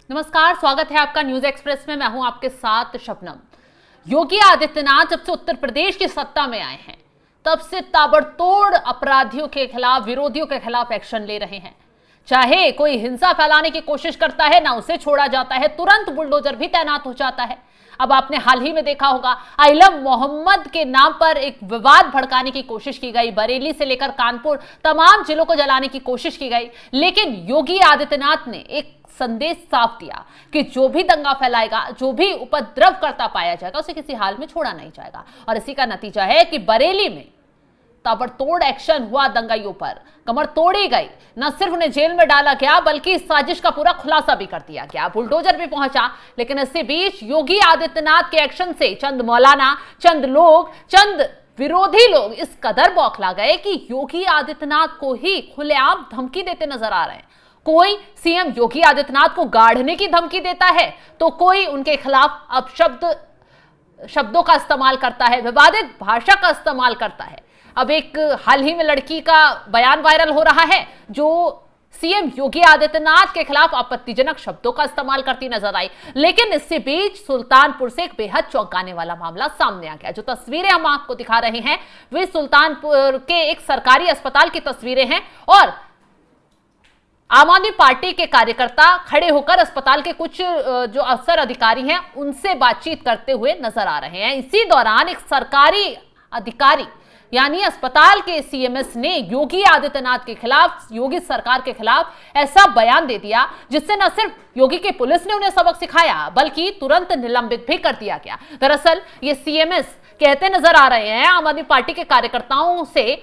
नमस्कार, स्वागत है आपका न्यूज एक्सप्रेस में। मैं हूं आपके साथ शबनम। योगी आदित्यनाथ जब से उत्तर प्रदेश की सत्ता में आए हैं तब से ताबड़तोड़ अपराधियों के खिलाफ, विरोधियों के खिलाफ एक्शन ले रहे हैं। चाहे कोई हिंसा फैलाने की कोशिश करता है ना उसे छोड़ा जाता है, तुरंत बुलडोजर भी तैनात हो जाता है। अब आपने हाल ही में देखा होगा, आइलम मोहम्मद के नाम पर एक विवाद भड़काने की कोशिश की गई, बरेली से लेकर कानपुर तमाम जिलों को जलाने की कोशिश की गई। लेकिन योगी आदित्यनाथ ने एक संदेश साफ दिया कि जो भी दंगा फैलाएगा, जो भी उपद्रव करता पाया जाएगा, उसे किसी हाल में छोड़ा नहीं जाएगा। और इसी का नतीजा है कि बरेली में ताबड़तोड़ एक्शन हुआ, दंगाइयों पर कमर तोड़ी गई। न सिर्फ उन्हें जेल में डाला गया बल्कि इस साजिश का पूरा खुलासा भी कर दिया गया, बुलडोजर भी पहुंचा। लेकिन इसी बीच योगी आदित्यनाथ के एक्शन से चंद मौलाना, चंद लोग, चंद विरोधी लोग इस कदर बौखला गए कि योगी आदित्यनाथ को ही खुलेआम धमकी देते नजर आ रहे हैं। कोई सीएम योगी आदित्यनाथ को गाड़ने की धमकी देता है तो कोई उनके खिलाफ शब्दों का इस्तेमाल करता है, विवादित भाषा का इस्तेमाल करता है। अब एक हाल ही में लड़की का बयान वायरल हो रहा है जो सीएम योगी आदित्यनाथ के खिलाफ आपत्तिजनक शब्दों का इस्तेमाल करती नजर आई। लेकिन इससे बीच सुल्तानपुर से एक बेहद चौंकाने वाला मामला सामने आ गया। जो तस्वीरें हम आपको दिखा रहे हैं वे सुल्तानपुर के एक सरकारी अस्पताल की तस्वीरें हैं और आम आदमी पार्टी के कार्यकर्ता खड़े होकर अस्पताल के कुछ जो अफसर अधिकारी हैं उनसे बातचीत करते हुए नजर आ रहे हैं। इसी दौरान एक सरकारी अधिकारी यानी अस्पताल के सीएमएस ने योगी आदित्यनाथ के खिलाफ, योगी सरकार के खिलाफ ऐसा बयान दे दिया जिससे न सिर्फ योगी की पुलिस ने उन्हें सबक सिखाया बल्कि तुरंत निलंबित भी कर दिया गया। दरअसल ये सीएमएस कहते नजर आ रहे हैं आम आदमी पार्टी के कार्यकर्ताओं से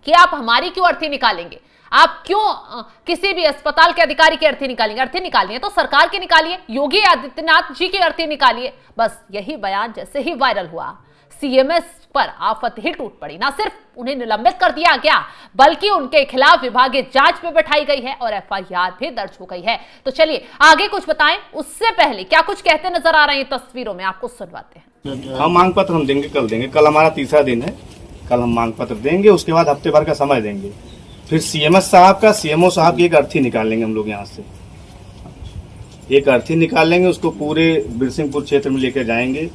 कि आप हमारी क्यों अर्थी निकालेंगे, आप क्यों किसी भी अस्पताल के अधिकारी की अर्थी निकालेंगे? अर्थी निकालनी है तो सरकार की निकालिए, योगी आदित्यनाथ जी की अर्थी निकालिए। बस यही बयान जैसे ही वायरल हुआ, सीएमएस पर आफत ही टूट पड़ी। ना सिर्फ उन्हें निलंबित कर दिया गया बल्कि उनके खिलाफ विभागीय जांच में बैठाई गई है और एफआईआर भी दर्ज हो गई है। तो चलिए आगे कुछ बताएं, उससे पहले क्या कुछ कहते नजर आ रहे हैं तस्वीरों में, आपको सुनवाते हैं। हम मांग पत्र हम देंगे, कल देंगे। कल हमारा तीसरा दिन है, कल हम मांग पत्र देंगे, उसके बाद हफ्ते भर का समय देंगे। फिर सीएमएस साहब का, सीएमओ साहब की एक अर्थी निकाल लेंगे हम लोग यहाँ से, एक अर्थी निकाल लेंगे, उसको पूरे बिरसिंहपुर क्षेत्र में लेकर जाएंगे।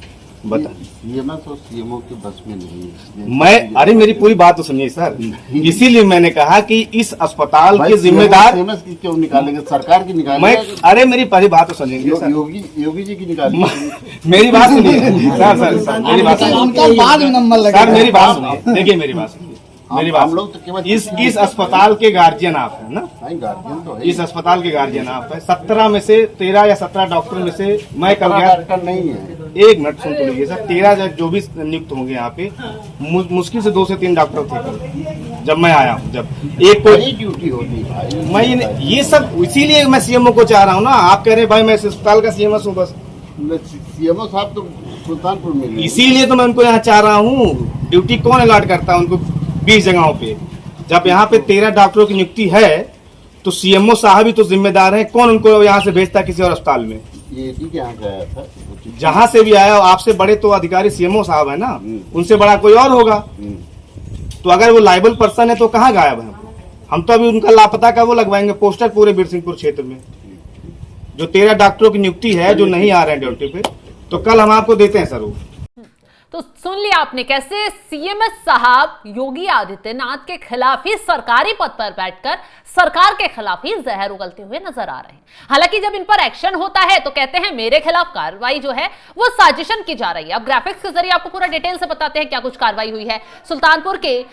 बता सीएमएस और सीएमओ के बस में नहीं है। मैं, अरे मेरी पूरी बात तो सुनिए सर, इसीलिए मैंने कहा कि इस अस्पताल के जिम्मेदार सीएमएस की क्यों निकालेंगे, सरकार की निकालेंगे। मैं, अरे मेरी पहली बात तो सुनिए सर, योगी जी की निकालेंगे। मेरी बात सुनिए सर, मेरी बात सुनिए सर, मेरी बात सुनिए, देखिए मेरी बात सुनिए, मेरी बात। हम लोग तो केवल इस अस्पताल के गार्जियन आप हैं ना? गार्जियन तो है। इस अस्पताल के गार्जियन आप है। 17 में से 13 या 17 डॉक्टर में से मैं कल गया, डॉक्टर नहीं है। एक मिनट सुन तो लीजिए सर, 13 जो भी नियुक्त होंगे यहाँ पे, मुश्किल से 2 से 3 डॉक्टर थे कल जब मैं आया हूँ। जब एक कोई ड्यूटी होती है मैं ये सब, इसीलिए मैं सीएमओ को चाह रहा हूँ ना। आप कह रहे हैं भाई मैं इस अस्पताल का सीएमएस हूँ, बस सीएमओ साहब तो सुल्तानपुर में, इसीलिए तो मैं उनको यहाँ चाह रहा हूँ। ड्यूटी कौन अलॉट करता है उनको 20 जगहों पे? जब यहाँ पे 13 डॉक्टरों की नियुक्ति है तो सीएमओ साहब ही तो जिम्मेदार हैं। कौन उनको यहाँ से भेजता है किसी और अस्पताल में? ये यहाँ गया था, जहाँ से भी आया, आपसे बड़े तो अधिकारी सीएमओ साहब है ना, उनसे बड़ा कोई और होगा। तो अगर वो लायबल पर्सन है तो कहाँ गायब है? हम तो अभी उनका लापता का वो लगवाएंगे पोस्टर पूरे बिरसिंहपुर क्षेत्र में। जो 13 डॉक्टरों की नियुक्ति है जो नहीं आ रहे हैं ड्यूटी पे, तो कल हम आपको देते हैं सर वो। तो सुन लिया आपने कैसे सीएमएस साहब योगी आदित्यनाथ के खिलाफ ही सरकारी पद पर बैठकर सरकार के खिलाफ ही जहर उगलते हुए नजर आ रहे हैं। हालांकि जब इन पर एक्शन होता है तो कहते हैं मेरे खिलाफ कार्रवाई जो है वो साजिशन की जा रही है। अब ग्राफिक्स के जरिए आपको पूरा डिटेल से बताते हैं क्या कुछ कार्रवाई हुई है। सुल्तानपुर के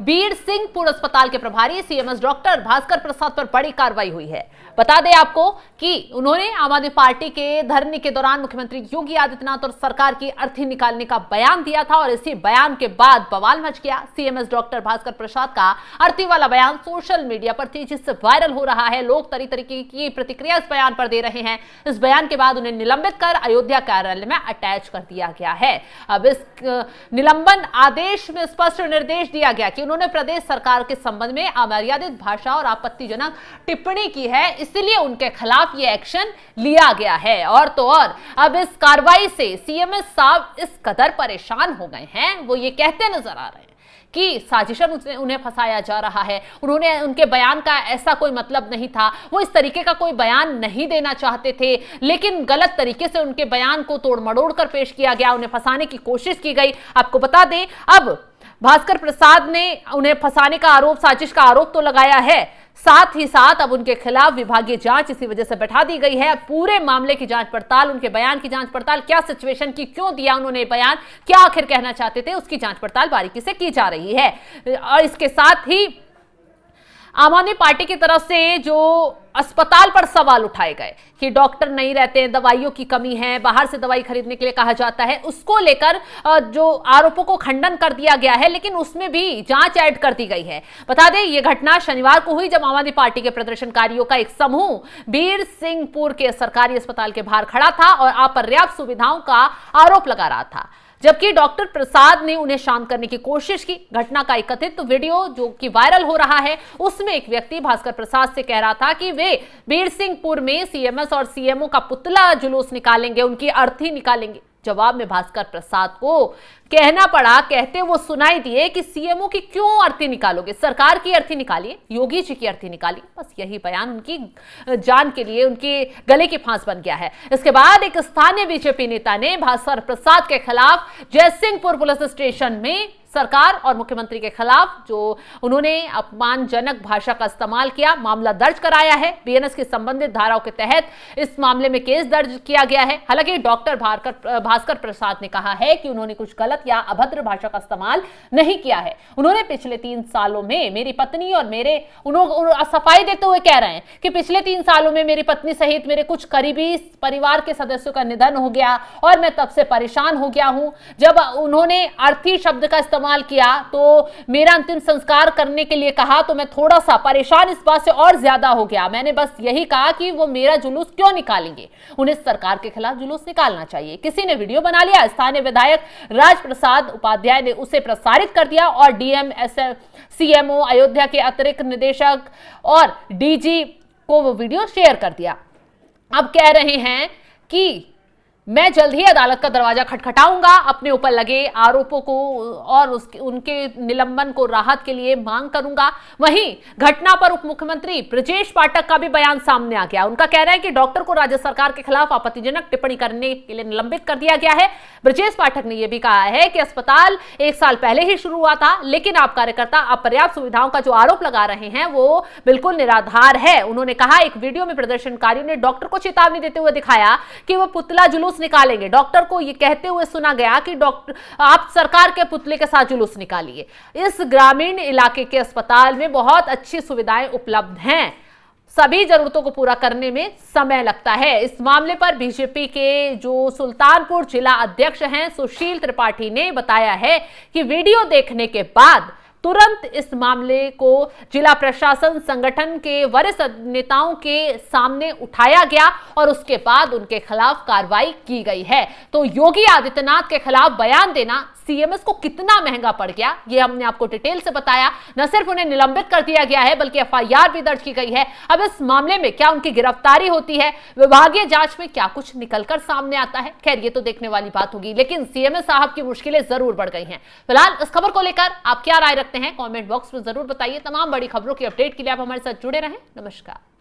बीरसिंहपुर अस्पताल के प्रभारी सीएमएस डॉक्टर भास्कर प्रसाद पर बड़ी कार्रवाई हुई है। बता दें आपको कि उन्होंने आम आदमी पार्टी के धरने के दौरान मुख्यमंत्री योगी आदित्यनाथ और सरकार की अर्थी निकालने का बयान दिया था और इसी बयान के बाद बवाल मच गया। सीएमएस डॉक्टर भास्कर प्रसाद का अर्थी वाला बयान सोशल मीडिया पर तेजी से वायरल हो रहा है। लोग तरह तरीके की प्रतिक्रिया इस बयान पर दे रहे हैं। इस बयान के बाद उन्हें निलंबित कर अयोध्या कार्यालय में अटैच कर दिया गया है। अब इस निलंबन आदेश में स्पष्ट निर्देश दिया गया कि उन्होंने प्रदेश सरकार के संबंध में अमर्यादित भाषा और आपत्तिजनक टिप्पणी की है, इसलिए उनके खिलाफ यह एक्शन लिया गया है। और तो और अब इस कार्रवाई से सीएमएस साहब इस कदर परेशान हो गए हैं, वो ये कहते नजर आ रहे हैं कि साजिशन उन्हें फंसाया जा रहा है, उनके बयान का ऐसा कोई मतलब नहीं था, वो इस तरीके का कोई बयान नहीं देना चाहते थे, लेकिन गलत तरीके से उनके बयान को तोड़ मड़ोड़ कर पेश किया गया, उन्हें फंसाने की कोशिश की गई। आपको बता दें, अब भास्कर प्रसाद ने उन्हें फंसाने का आरोप, साजिश का आरोप तो लगाया है, साथ ही साथ अब उनके खिलाफ विभागीय जांच इसी वजह से बैठा दी गई है। पूरे मामले की जांच पड़ताल, उनके बयान की जांच पड़ताल, क्या सिचुएशन की, क्यों दिया उन्होंने बयान, क्या आखिर कहना चाहते थे, उसकी जांच पड़ताल बारीकी से की जा रही है। और इसके साथ ही आम आदमी पार्टी की तरफ से जो अस्पताल पर सवाल उठाए गए कि डॉक्टर नहीं रहते हैं, दवाइयों की कमी है, बाहर से दवाई खरीदने के लिए कहा जाता है, उसको लेकर जो आरोपों को खंडन कर दिया गया है, लेकिन उसमें भी जांच ऐड कर दी गई है। बता दें, यह घटना शनिवार को हुई जब आम आदमी पार्टी के प्रदर्शनकारियों का एक समूह बीर सिंहपुर के सरकारी अस्पताल के बाहर खड़ा था और अपर्याप्त सुविधाओं का आरोप लगा रहा था, जबकि डॉक्टर प्रसाद ने उन्हें शांत करने की कोशिश की। घटना का एक कथित वीडियो जो कि वायरल हो रहा है, उसमें एक व्यक्ति भास्कर प्रसाद से कह रहा था कि वे बीर सिंहपुर में सीएमएस और सीएमओ का पुतला जुलूस निकालेंगे, उनकी अर्थी निकालेंगे। जवाब में भास्कर प्रसाद को कहना पड़ा, कहते वो सुनाई दिए कि सीएमओ की क्यों अर्थी निकालोगे, सरकार की अर्थी निकालिए, योगी जी की अर्थी निकालिए। बस यही बयान उनकी जान के लिए, उनके गले की फांस बन गया है। इसके बाद एक स्थानीय बीजेपी नेता ने भास्कर प्रसाद के खिलाफ जयसिंहपुर पुलिस स्टेशन में सरकार और मुख्यमंत्री के खिलाफ जो उन्होंने अपमानजनक भाषा का इस्तेमाल किया, मामला दर्ज कराया है। बीएनएस की संबंधित धाराओं के तहत इस मामले में केस दर्ज किया गया है। हालांकि डॉक्टर भास्कर प्रसाद ने कहा है कि उन्होंने कुछ गलत या अभद्र भाषा का इस्तेमाल नहीं किया है। उन्होंने पिछले 3 सालों में मेरी पत्नी और मेरे, सफाई देते हुए कह रहे हैं कि पिछले 3 सालों में मेरी पत्नी सहित मेरे कुछ करीबी परिवार के सदस्यों का निधन हो गया और मैं तब से परेशान हो गया हूं। जब उन्होंने अर्थी शब्द का इस्तेमाल किया तो मेरा अंतिम संस्कार करने के लिए कहा तो मैं थोड़ा सा परेशान इस बात से और ज्यादा हो गया। मैंने बस यही कहा कि वो मेरा जुलूस क्यों निकालेंगे, उन्हें सरकार के खिलाफ जुलूस निकालना चाहिए। किसी ने वीडियो बना लिया, स्थानीय विधायक राज प्रसाद उपाध्याय ने उसे प्रसारित कर दिया और डीएम, सीएमओ, अयोध्या के अतिरिक्त निदेशक और डीजी को वो वीडियो शेयर कर दिया। अब कह रहे हैं कि मैं जल्द ही अदालत का दरवाजा खटखटाऊंगा, अपने ऊपर लगे आरोपों को और उनके निलंबन को राहत के लिए मांग करूंगा। वहीं घटना पर उप मुख्यमंत्री ब्रजेश पाठक का भी बयान सामने आ गया। उनका कहना है कि डॉक्टर को राज्य सरकार के खिलाफ आपत्तिजनक टिप्पणी करने के लिए निलंबित कर दिया गया है। ब्रजेश पाठक ने यह भी कहा है कि अस्पताल 1 साल पहले ही शुरू हुआ था, लेकिन आप कार्यकर्ता अपर्याप्त सुविधाओं का जो आरोप लगा रहे हैं वो बिल्कुल निराधार है। उन्होंने कहा, एक वीडियो में प्रदर्शनकारियों ने डॉक्टर को चेतावनी देते हुए दिखाया कि वो पुतला जुलूस निकालेंगे। डॉक्टर को यह कहते हुए सुना गया कि डॉक्टर, आप सरकार के पुतले के साथ जुलूस निकालिए। इस ग्रामीण इलाके के अस्पताल में बहुत अच्छी सुविधाएं उपलब्ध हैं, सभी जरूरतों को पूरा करने में समय लगता है। इस मामले पर बीजेपी के जो सुल्तानपुर जिला अध्यक्ष हैं सुशील त्रिपाठी ने बताया है कि वीडियो देखने के बाद तुरंत इस मामले को जिला प्रशासन, संगठन के वरिष्ठ नेताओं के सामने उठाया गया और उसके बाद उनके खिलाफ कार्रवाई की गई है। तो योगी आदित्यनाथ के खिलाफ बयान देना सीएमएस को कितना महंगा पड़ गया, ये हमने आपको डिटेल से बताया। न सिर्फ उन्हें निलंबित कर दिया गया है बल्कि एफआईआर भी दर्ज की गई है। अब इस मामले में क्या उनकी गिरफ्तारी होती है, विभागीय जांच में क्या कुछ निकलकर सामने आता है, खैर ये तो देखने वाली बात होगी। लेकिन सीएमएस साहब की मुश्किलें जरूर बढ़ गई हैं। फिलहाल इस खबर को लेकर आप क्या राय रखते हैं, कमेंट बॉक्स में जरूर बताइए। तमाम बड़ी खबरों की अपडेट के लिए आप हमारे साथ जुड़े रहें। नमस्कार।